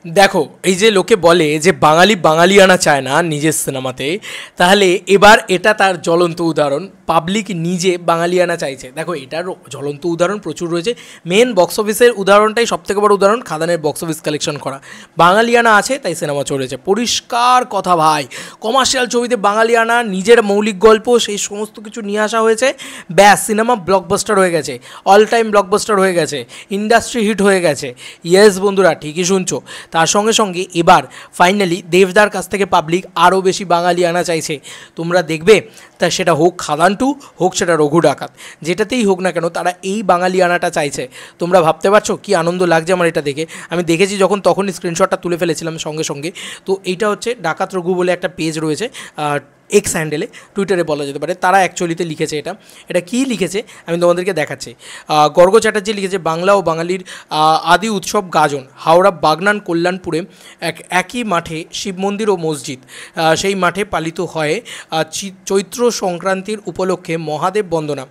দেখো এই যে লোকে বলে যে বাঙালি বাঙালিয়ানা চায় না নিজের সিনেমাতে, তাহলে এবার এটা তার জ্বলন্ত উদাহরণ। পাবলিক নিজে বাঙালিয়ানা চাইছে। দেখো এটার জ্বলন্ত উদাহরণ প্রচুর রয়েছে। মেন বক্স অফিসের উদাহরণটাই সবথেকে বড় উদাহরণ, খাদানের বক্স অফিস কালেকশন করা। বাঙালিয়ানা আছে তাই সিনেমা চলেছে, পরিষ্কার কথা ভাই। কমার্শিয়াল ছবিতে বাঙালিয়ানা, নিজের মৌলিক গল্প, সেই সমস্ত কিছু নিয়ে আসা হয়েছে, ব্যাস সিনেমা ব্লকবাস্টার হয়ে গেছে, অল টাইম ব্লকবাস্টার হয়ে গেছে, ইন্ডাস্ট্রি হিট হয়ে গেছে। ইয়েস বন্ধুরা, ঠিকই শুনছো। তার সঙ্গে সঙ্গে এবার ফাইনালি দেবদার কাছ থেকে পাবলিক আরও বেশি বাঙালিয়ানা চাইছে। তোমরা দেখবে তা সেটা হোক খাদান 2, হোক সেটা রঘু ডাকাত, যেটাতেই হোক না কেন তারা এই বাঙালিয়ানাটা চাইছে। তোমরা ভাবতে পারছো কি আনন্দ লাগছে আমার এটা দেখে। আমি দেখেছি যখন, তখনই স্ক্রিনশটটা তুলে ফেলেছিলাম সঙ্গে সঙ্গে। তো এইটা হচ্ছে ডাকাত রঘু বলে একটা পেজ রয়েছে এক্স হ্যান্ডেলে, টুইটারে বলা যেতে পারে, তারা অ্যাকচুয়ালিতে লিখেছে। এটা কী লিখেছে আমি তোমাদেরকে দেখাচ্ছি। গর্গ চ্যাটার্জি লিখেছে, বাংলা ও বাঙালির আদি উৎসব গাজন। হাওড়া বাগনান কল্যাণপুরে একই মাঠে শিব মন্দির ও মসজিদ, সেই মাঠে পালিত হয় চৈত্র সংক্রান্তির উপলক্ষে মহাদেব বন্দনা।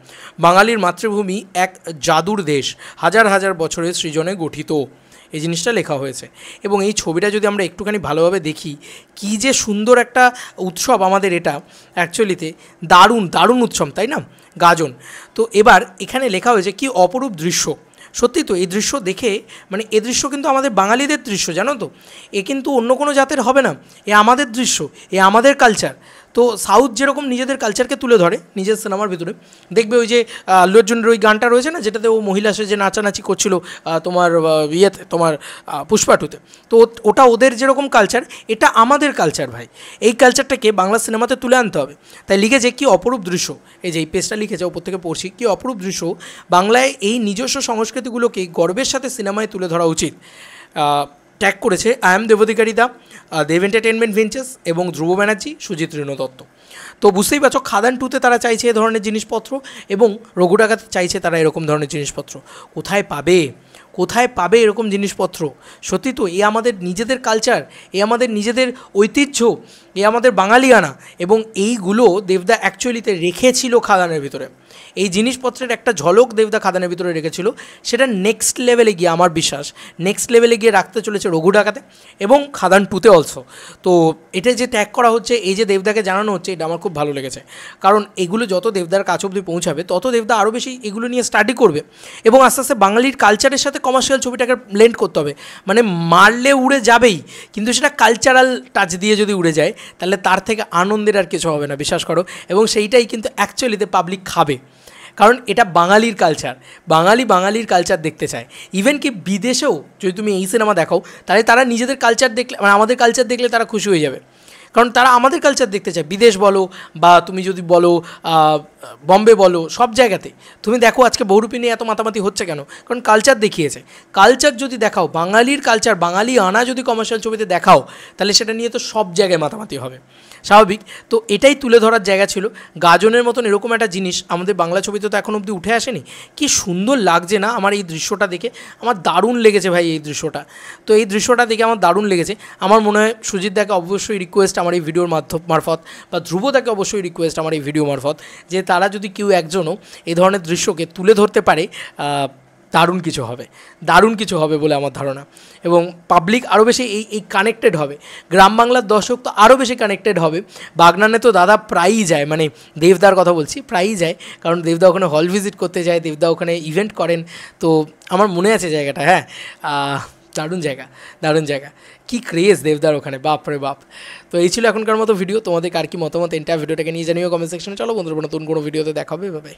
বাঙালির মাতৃভূমি এক জাদুর দেশ, হাজার হাজার বছরের সৃজনে গঠিত। এই জিনিসটা লেখা হয়েছে। এবং এই ছবিটা যদি আমরা একটুখানি ভালোভাবে দেখি, কী যে সুন্দর একটা উৎসব আমাদের এটা, অ্যাকচুয়ালিতে দারুণ দারুণ উৎসব, তাই না? গাজন। তো এবার এখানে লেখা হয়েছে কি অপরূপ দৃশ্য। সত্যি তো, এই দৃশ্য দেখে মানে এ দৃশ্য কিন্তু আমাদের বাঙালিদের দৃশ্য, জানো তো। এ কিন্তু অন্য কোনো জাতের হবে না, এ আমাদের দৃশ্য, এ আমাদের কালচার। তো সাউথ যেরকম নিজেদের কালচারকে তুলে ধরে নিজের সিনেমার ভিতরে, দেখবে ওই যে আল্লু অর্জুনের ওই গানটা রয়েছে না, যেটাতে ও মহিলা সে যে নাচানাচি করছিল তোমার ইয়েতে, তোমার পুষ্পা 2-তে। তো ওটা ওদের যেরকম কালচার, এটা আমাদের কালচার ভাই। এই কালচারটাকে বাংলা সিনেমাতে তুলে আনতে হবে। তাই লিখেছে কি অপরূপ দৃশ্য, এই যে এই পেজটা লিখেছে, ওপর থেকে পড়ছি, কি অপরূপ দৃশ্য। বাংলায় এই নিজস্ব সংস্কৃতিগুলোকে গর্বের সাথে সিনেমায় তুলে ধরা উচিত। ট্যাগ করেছে আই এম দেবাধিকারী দা, দেব এন্টারটেনমেন্ট ভেঞ্চার্স এবং ধ্রুব ব্যানার্জি, সুজিত ঋণ দত্ত। তো বুঝতেই পারছো খাদান 2-তে তারা চাইছে এ ধরনের জিনিসপত্র, এবং রঘু ডাকাতে চাইছে তারা এরকম ধরনের জিনিসপত্র। কোথায় পাবে, কোথায় পাবে এরকম জিনিসপত্র? সত্যি তো, এ আমাদের নিজেদের কালচার, এ আমাদের নিজেদের ঐতিহ্য, এ আমাদের বাঙালিয়ানা, এবং এইগুলো দেবদা অ্যাকচুয়ালিতে রেখেছিল খাদানের ভিতরে। এই জিনিসপত্রের একটা ঝলক দেবদা খাদানের ভিতরে রেখেছিল। সেটা নেক্সট লেভেলে গিয়ে, আমার বিশ্বাস নেক্সট লেভেলে গিয়ে রাখতে চলেছে রঘু ডাকাতে এবং খাদান 2-তে অলসো। তো এটা যে ট্যাগ করা হচ্ছে, এই যে দেবদাকে জানানো হচ্ছে, এটা আমার খুব ভালো লেগেছে। কারণ এগুলো যত দেবদার কাছ অবধি পৌঁছাবে, তত দেবদা আরও বেশি এগুলো নিয়ে স্টাডি করবে, এবং আস্তে আস্তে বাঙালির কালচারের সাথে কমার্শিয়াল ছবিটাকে ব্লেন্ড করতে হবে। মানে মারলে উড়ে যাবেই, কিন্তু সেটা কালচারাল টাচ দিয়ে যদি উড়ে যায়, তাহলে তার থেকে আনন্দের আর কিছু হবে না, বিশ্বাস করো। এবং সেইটাই কিন্তু অ্যাকচুয়ালিতে পাবলিক খাবে, কারণ এটা বাঙালির কালচার। বাঙালির কালচার দেখতে চায়। ইভেন কি বিদেশেও যদি তুমি এই সিনেমা দেখাও, তাহলে তারা নিজেদের কালচার দেখলে, মানে আমাদের কালচার দেখলে তারা খুশি হয়ে যাবে, কারণ তারা আমাদের কালচার দেখতে চায়। বিদেশ বলো, বা তুমি যদি বলো বম্বে বলো, সব জায়গাতে তুমি দেখো আজকে বহুরূপী নিয়ে এত মাতামাতি হচ্ছে কেন? কারণ কালচার দেখিয়েছে। কালচার যদি দেখাও, বাঙালির কালচার, বাঙালি আনা যদি কমার্শিয়াল ছবিতে দেখাও, তাহলে সেটা নিয়ে তো সব জায়গায় মাতামাতি হবে, স্বাভাবিক। তো এটাই তুলে ধরার জায়গা ছিল। গাজনের মতন এরকম একটা জিনিস আমাদের বাংলা ছবিতে তো এখন অবধি উঠে আসেনি। কি সুন্দর লাগছে না আমার এই দৃশ্যটা দেখে, আমার দারুণ লেগেছে ভাই এই দৃশ্যটা। তো এই দৃশ্যটা দেখে আমার দারুণ লেগেছে। আমার মনে হয় সুজিত দাকে অবশ্যই রিকোয়েস্ট আমার এই ভিডিওর মারফত, বা ধ্রুব দাকে অবশ্যই রিকোয়েস্ট আমার এই ভিডিও মারফত, যে তারা যদি কেউ একজনও এই ধরনের দৃশ্যকে তুলে ধরতে পারে, দারুণ কিছু হবে, দারুণ কিছু হবে বলে আমার ধারণা। এবং পাবলিক আরও বেশি এই কানেক্টেড হবে, গ্রাম বাংলার দর্শক তো আরও বেশি কানেক্টেড হবে। বাগনানে তো দাদা প্রায়ই যায়, মানে দেবদার কথা বলছি, প্রায়ই যায়, কারণ দেবদা ওখানে হল ভিজিট করতে যায়, দেবদা ওখানে ইভেন্ট করেন। তো আমার মনে আছে জায়গাটা, হ্যাঁ, দারুণ জায়গা, দারুণ জায়গা। কী ক্রেজ দেবদার ওখানে, বাপ রে বাপ। তো এই ছিল এখনকার মতো ভিডিও। তোমাদের কার কি মতামত এন্টার ভিডিওটাকে নিয়ে জানিও কমেন্ট সেকশনে। চলো বন্ধুরা, নতুন কোনো ভিডিওতে দেখা হবে, বাই।